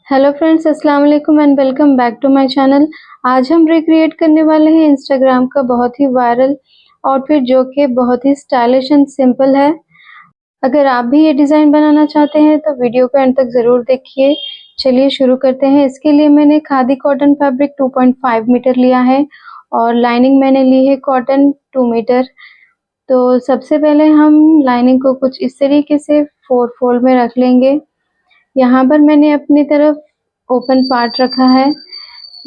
Hello friends, अस्सलाम वालेकुम and welcome back to my channel. आज हम रिक्रिएट करने वाले हैं इंस्टाग्राम का बहुत ही वायरल आउटफिट जो कि बहुत ही स्टाइलिश एंड सिंपल है। अगर आप भी ये डिज़ाइन बनाना चाहते हैं तो वीडियो को एंड तक ज़रूर देखिए। चलिए शुरू करते हैं। इसके लिए मैंने खादी कॉटन फैब्रिक 2.5 मीटर लिया है और लाइनिंग मैंने ली है कॉटन 2 मीटर। तो सबसे पहले हम लाइनिंग को कुछ इस तरीके से 4 फोल्ड में रख लेंगे। यहाँ पर मैंने अपनी तरफ ओपन पार्ट रखा है।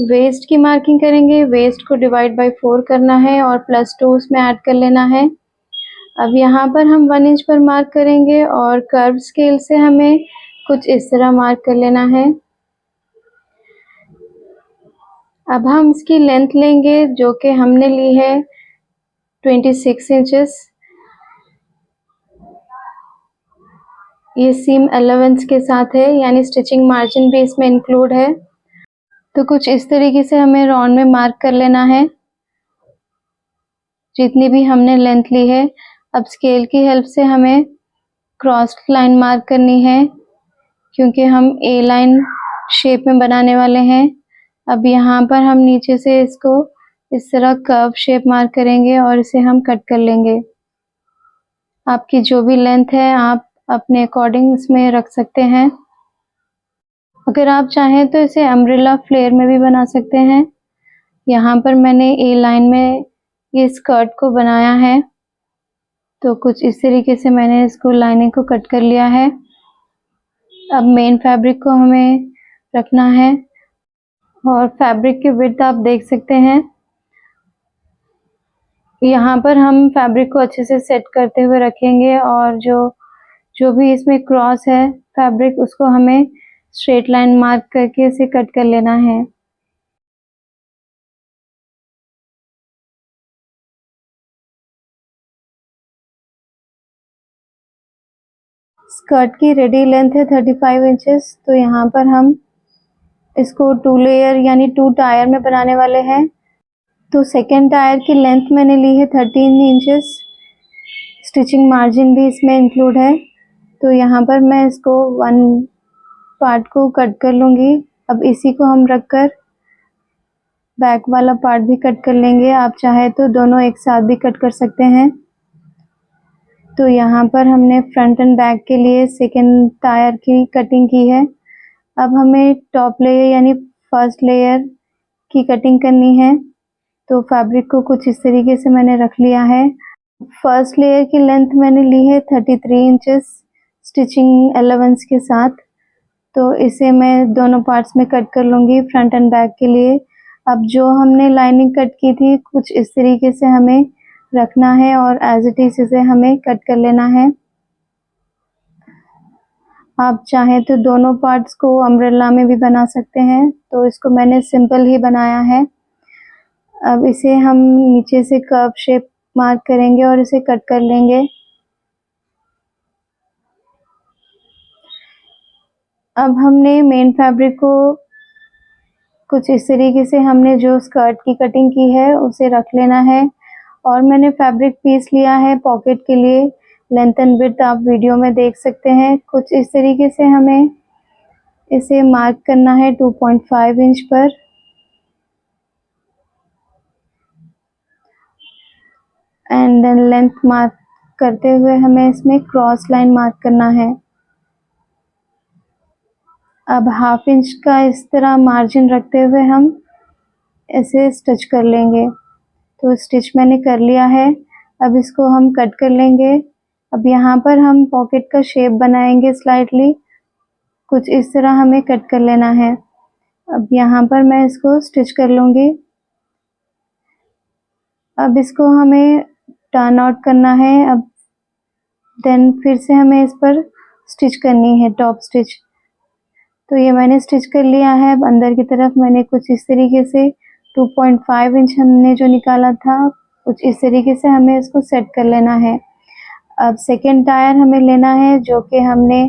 वेस्ट की मार्किंग करेंगे। वेस्ट को डिवाइड बाय 4 करना है और +2 उसमें ऐड कर लेना है। अब यहाँ पर हम 1 इंच पर मार्क करेंगे और कर्व स्केल से हमें कुछ इस तरह मार्क कर लेना है। अब हम इसकी लेंथ लेंगे जो कि हमने ली है 26 इंचेस। ये सीम अलाउंस के साथ है, यानी स्टिचिंग मार्जिन भी इसमें इंक्लूड है। तो कुछ इस तरीके से हमें राउंड में मार्क कर लेना है जितनी भी हमने लेंथ ली है। अब स्केल की हेल्प से हमें क्रॉस लाइन मार्क करनी है क्योंकि हम ए लाइन शेप में बनाने वाले हैं। अब यहाँ पर हम नीचे से इसको इस तरह कर्व शेप मार्क करेंगे और इसे हम कट कर लेंगे। आपकी जो भी लेंथ है आप अपने अकॉर्डिंग इसमें रख सकते हैं। अगर आप चाहें तो इसे अम्ब्रेला फ्लेयर में भी बना सकते हैं। यहाँ पर मैंने ए लाइन में ये स्कर्ट को बनाया है, तो कुछ इस तरीके से मैंने इसको लाइनिंग को कट कर लिया है। अब मेन फैब्रिक को हमें रखना है और फैब्रिक की विड्थ आप देख सकते हैं। यहाँ पर हम फैब्रिक को अच्छे से सेट करते हुए रखेंगे और जो भी इसमें क्रॉस है फैब्रिक उसको हमें स्ट्रेट लाइन मार्क करके इसे कट कर लेना है। स्कर्ट की रेडी लेंथ है 35 इंचेस। तो यहाँ पर हम इसको 2 लेयर यानी 2 टायर में बनाने वाले हैं। तो सेकेंड टायर की लेंथ मैंने ली है 13 इंचेस। स्टिचिंग मार्जिन भी इसमें इंक्लूड है। तो यहाँ पर मैं इसको 1 पार्ट को कट कर लूँगी। अब इसी को हम रखकर बैक वाला पार्ट भी कट कर लेंगे। आप चाहे तो दोनों एक साथ भी कट कर सकते हैं। तो यहाँ पर हमने फ्रंट एंड बैक के लिए सेकेंड टायर की कटिंग की है। अब हमें टॉप लेयर यानी फर्स्ट लेयर की कटिंग करनी है। तो फैब्रिक को कुछ इस तरीके से मैंने रख लिया है। फर्स्ट लेयर की लेंथ मैंने ली है 33 इंचेस स्टिचिंग अलाउंस के साथ। तो इसे मैं दोनों पार्ट्स में कट कर लूँगी फ्रंट एंड बैक के लिए। अब जो हमने लाइनिंग कट की थी कुछ इस तरीके से हमें रखना है और एज इट इज इसे हमें कट कर लेना है। आप चाहें तो दोनों पार्ट्स को अम्ब्रेला में भी बना सकते हैं, तो इसको मैंने सिंपल ही बनाया है। अब इसे हम नीचे से कर्व शेप मार्क करेंगे और इसे कट कर लेंगे। अब हमने मेन फैब्रिक को कुछ इस तरीके से हमने जो स्कर्ट की कटिंग की है उसे रख लेना है और मैंने फैब्रिक पीस लिया है पॉकेट के लिए। लेंथ एंड विड्थ आप वीडियो में देख सकते हैं। कुछ इस तरीके से हमें इसे मार्क करना है 2.5 इंच पर। एंड देन लेंथ मार्क करते हुए हमें इसमें क्रॉस लाइन मार्क करना है। अब हाफ इंच का इस तरह मार्जिन रखते हुए हम इसे स्टिच कर लेंगे। तो स्टिच मैंने कर लिया है। अब इसको हम कट कर लेंगे। अब यहाँ पर हम पॉकेट का शेप बनाएंगे स्लाइटली। कुछ इस तरह हमें कट कर लेना है। अब यहाँ पर मैं इसको स्टिच कर लूँगी। अब इसको हमें टर्न आउट करना है। अब देन फिर से हमें इस पर स्टिच करनी है टॉप स्टिच। तो ये मैंने स्टिच कर लिया है। अब अंदर की तरफ मैंने कुछ इस तरीके से 2.5 इंच हमने जो निकाला था कुछ इस तरीके से हमें इसको सेट कर लेना है। अब सेकेंड टायर हमें लेना है जो कि हमने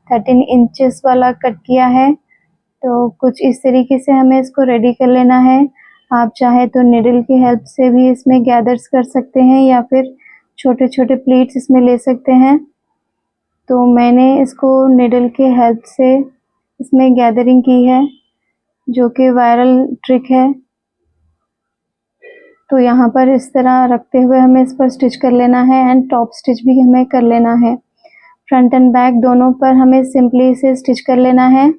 13 इंचेस वाला कट किया है। तो कुछ इस तरीके से हमें इसको रेडी कर लेना है। आप चाहे तो निडल की हेल्प से भी इसमें गैदर्स कर सकते हैं या फिर छोटे छोटे प्लीट्स इसमें ले सकते हैं। तो मैंने इसको निडल की हेल्प से इसमें गैदरिंग की है, जो कि वायरल ट्रिक है। तो यहाँ पर इस तरह रखते हुए हमें इस पर स्टिच कर लेना है एंड टॉप स्टिच भी हमें कर लेना है। फ्रंट एंड बैक दोनों पर हमें सिंपली इसे स्टिच कर लेना है।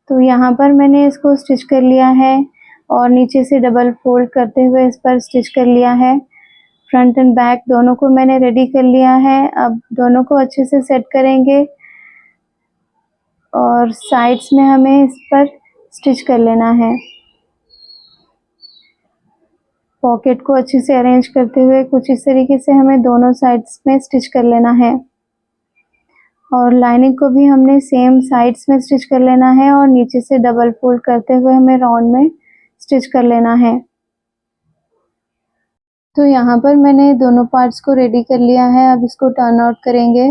तो यहाँ पर मैंने इसको स्टिच कर लिया है और नीचे से डबल फोल्ड करते हुए इस पर स्टिच कर लिया है। फ्रंट एंड बैक दोनों को मैंने रेडी कर लिया है। अब दोनों को अच्छे से सेट करेंगे और साइड्स में हमें इस पर स्टिच कर लेना है। पॉकेट को अच्छे से अरेंज करते हुए कुछ इस तरीके से हमें दोनों साइड्स में स्टिच कर लेना है और लाइनिंग को भी हमने सेम साइड्स में स्टिच कर लेना है और नीचे से डबल फोल्ड करते हुए हमें राउंड में स्टिच कर लेना है। तो यहाँ पर मैंने दोनों पार्ट्स को रेडी कर लिया है। अब इसको टर्न आउट करेंगे।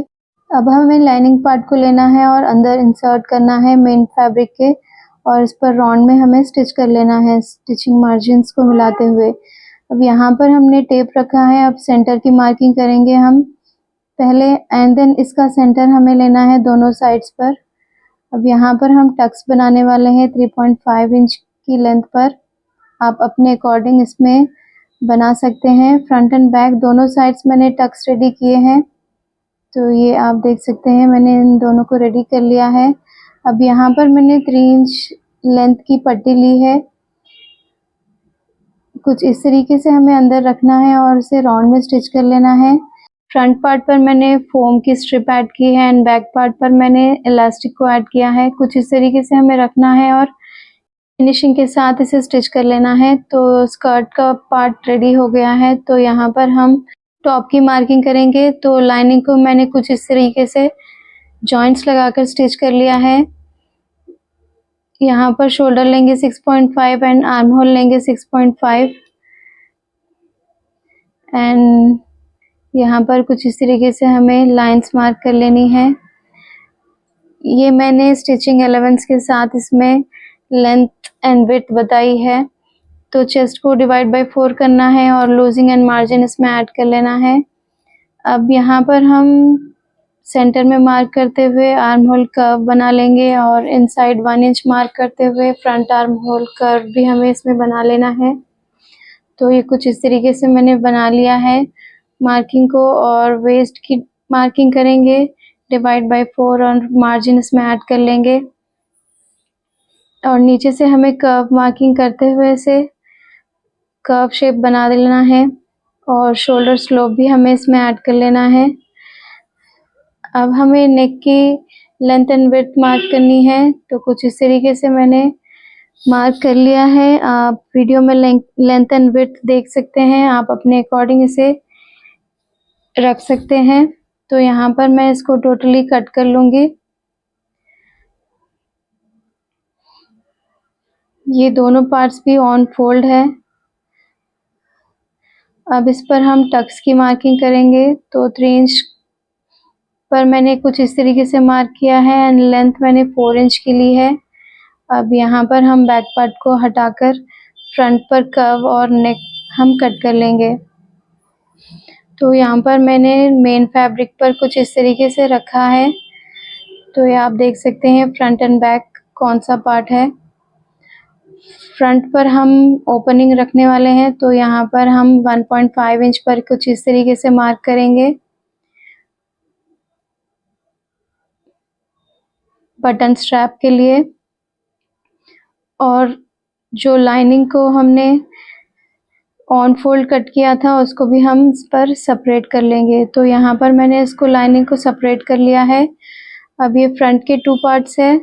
अब हमें लाइनिंग पार्ट को लेना है और अंदर इंसर्ट करना है मेन फैब्रिक के और इस पर राउंड में हमें स्टिच कर लेना है स्टिचिंग मार्जिन्स को मिलाते हुए। अब यहाँ पर हमने टेप रखा है। अब सेंटर की मार्किंग करेंगे हम पहले एंड देन इसका सेंटर हमें लेना है दोनों साइड्स पर। अब यहाँ पर हम टक्स बनाने वाले हैं 3.5 इंच की लेंथ पर। आप अपने अकॉर्डिंग इसमें बना सकते हैं। फ्रंट एंड बैक दोनों साइड्स मैंने टक्स रेडी किए हैं। तो ये आप देख सकते हैं मैंने इन दोनों को रेडी कर लिया है। अब यहाँ पर मैंने 3 इंच लेंथ की पट्टी ली है। कुछ इस तरीके से हमें अंदर रखना है और इसे राउंड में स्टिच कर लेना है। फ्रंट पार्ट पर मैंने फोम की स्ट्रिप ऐड की है एंड बैक पार्ट पर मैंने इलास्टिक को ऐड किया है। कुछ इस तरीके से हमें रखना है और फिनिशिंग के साथ इसे स्टिच कर लेना है। तो स्कर्ट का पार्ट रेडी हो गया है। तो यहाँ पर हम टॉप की मार्किंग करेंगे। तो लाइनिंग को मैंने कुछ इस तरीके से जॉइंट्स लगाकर स्टिच कर लिया है। यहाँ पर शोल्डर लेंगे 6.5 एंड आर्म होल लेंगे 6.5 एंड यहाँ पर कुछ इस तरीके से हमें लाइंस मार्क कर लेनी है। ये मैंने स्टिचिंग एलेवेंस के साथ इसमें लेंथ एंड विड्थ बताई है। तो चेस्ट को डिवाइड बाय 4 करना है और लूजिंग एंड मार्जिन इसमें ऐड कर लेना है। अब यहाँ पर हम सेंटर में मार्क करते हुए आर्म होल कर्व बना लेंगे और इनसाइड 1 इंच मार्क करते हुए फ्रंट आर्म होल कर्व भी हमें इसमें बना लेना है। तो ये कुछ इस तरीके से मैंने बना लिया है मार्किंग को। और वेस्ट की मार्किंग करेंगे डिवाइड बाय 4 और मार्जिन इसमें ऐड कर लेंगे और नीचे से हमें कर्व मार्किंग करते हुए इसे कर्व शेप बना लेना है और शोल्डर स्लोप भी हमें इसमें ऐड कर लेना है। अब हमें नेक की लेंथ एंड विड्थ मार्क करनी है। तो कुछ इस तरीके से मैंने मार्क कर लिया है। आप वीडियो में लेंथ एंड विड्थ देख सकते हैं। आप अपने अकॉर्डिंग इसे रख सकते हैं। तो यहाँ पर मैं इसको टोटली कट कर लूँगी। ये दोनों पार्ट्स भी ऑन फोल्ड है। अब इस पर हम टक्स की मार्किंग करेंगे। तो 3 इंच पर मैंने कुछ इस तरीके से मार्क किया है एंड लेंथ मैंने 4 इंच की ली है। अब यहाँ पर हम बैक पार्ट को हटाकर फ्रंट पर कर्व और नेक हम कट कर लेंगे। तो यहाँ पर मैंने मेन फैब्रिक पर कुछ इस तरीके से रखा है। तो ये आप देख सकते हैं फ्रंट एंड बैक कौन सा पार्ट है। फ्रंट पर हम ओपनिंग रखने वाले हैं। तो यहाँ पर हम 1.5 इंच पर कुछ इस तरीके से मार्क करेंगे बटन स्ट्रैप के लिए। और जो लाइनिंग को हमने ऑन फोल्ड कट किया था उसको भी हम इस पर सेपरेट कर लेंगे। तो यहाँ पर मैंने इसको लाइनिंग को सेपरेट कर लिया है। अब ये फ्रंट के 2 पार्ट्स है।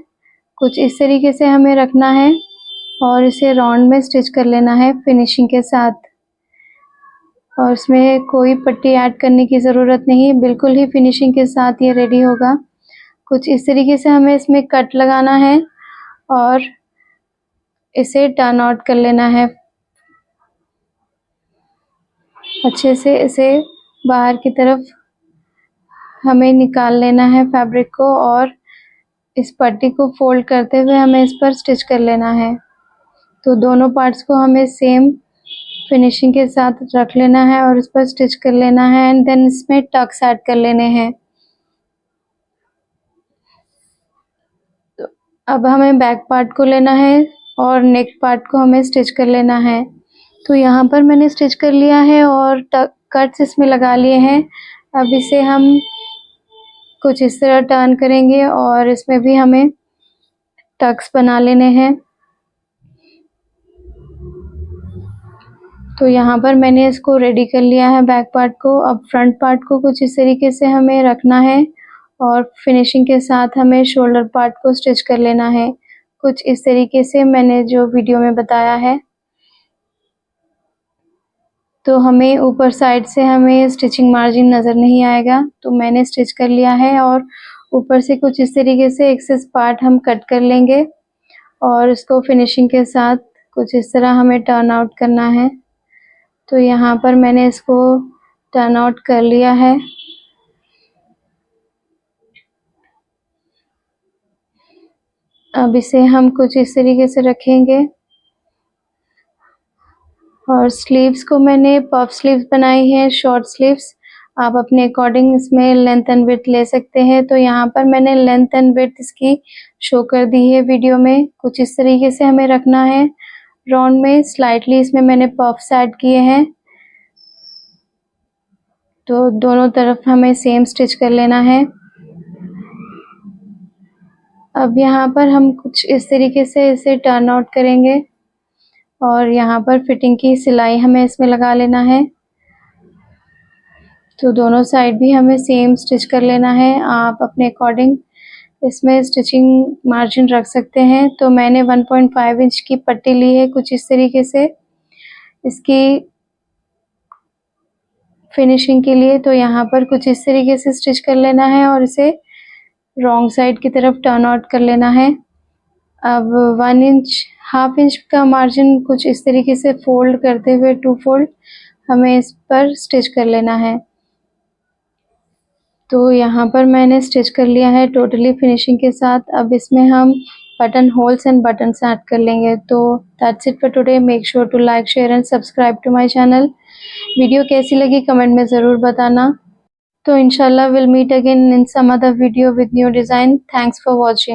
कुछ इस तरीके से हमें रखना है और इसे राउंड में स्टिच कर लेना है फिनिशिंग के साथ। और इसमें कोई पट्टी ऐड करने की ज़रूरत नहीं, बिल्कुल ही फिनिशिंग के साथ ये रेडी होगा। कुछ इस तरीके से हमें इसमें कट लगाना है और इसे टर्न आउट कर लेना है। अच्छे से इसे बाहर की तरफ हमें निकाल लेना है फैब्रिक को और इस पट्टी को फोल्ड करते हुए हमें इस पर स्टिच कर लेना है। तो दोनों पार्ट्स को हमें सेम फिनिशिंग के साथ रख लेना है और इस पर स्टिच कर लेना है एंड देन इसमें टक्स ऐड कर लेने हैं। अब हमें बैक पार्ट को लेना है और नेक पार्ट को हमें स्टिच कर लेना है। तो यहाँ पर मैंने स्टिच कर लिया है और कट्स इसमें लगा लिए हैं। अब इसे हम कुछ इस तरह टर्न करेंगे और इसमें भी हमें टक्स बना लेने हैं। तो यहाँ पर मैंने इसको रेडी कर लिया है बैक पार्ट को। अब फ्रंट पार्ट को कुछ इस तरीके से हमें रखना है और फिनिशिंग के साथ हमें शोल्डर पार्ट को स्टिच कर लेना है कुछ इस तरीके से मैंने जो वीडियो में बताया है। तो हमें ऊपर साइड से हमें स्टिचिंग मार्जिन नज़र नहीं आएगा, तो मैंने स्टिच कर लिया है और ऊपर से कुछ इस तरीके से एक्सेस पार्ट हम कट कर लेंगे और इसको फिनिशिंग के साथ कुछ इस तरह हमें टर्न आउट करना है। तो यहाँ पर मैंने इसको टर्न आउट कर लिया है। अब इसे हम कुछ इस तरीके से रखेंगे और स्लीव्स को मैंने पफ स्लीव्स बनाई है, शॉर्ट स्लीव्स। आप अपने अकॉर्डिंग इसमें लेंथ एंड विड्थ ले सकते हैं। तो यहाँ पर मैंने लेंथ एंड विड्थ इसकी शो कर दी है वीडियो में। कुछ इस तरीके से हमें रखना है राउंड में। स्लाइटली इसमें मैंने पफ्स ऐड किए हैं, तो दोनों तरफ हमें सेम स्टिच कर लेना है। अब यहाँ पर हम कुछ इस तरीके से इसे टर्न आउट करेंगे और यहाँ पर फिटिंग की सिलाई हमें इसमें लगा लेना है। तो दोनों साइड भी हमें सेम स्टिच कर लेना है। आप अपने अकॉर्डिंग इसमें स्टिचिंग मार्जिन रख सकते हैं। तो मैंने 1.5 इंच की पट्टी ली है कुछ इस तरीके से इसकी फिनिशिंग के लिए। तो यहाँ पर कुछ इस तरीके से स्टिच कर लेना है और इसे रॉन्ग साइड की तरफ टर्न आउट कर लेना है। अब 1 इंच हाफ इंच का मार्जिन कुछ इस तरीके से फोल्ड करते हुए 2 फोल्ड हमें इस पर स्टिच कर लेना है। तो यहाँ पर मैंने स्टिच कर लिया है टोटली फिनिशिंग के साथ। अब इसमें हम button holes and buttons add कर लेंगे। तो that's it for today. Make sure to like, share and subscribe to my channel. Video कैसी लगी कमेंट में ज़रूर बताना। तो इंशाल्लाह will meet again in some other video with new design. Thanks for watching.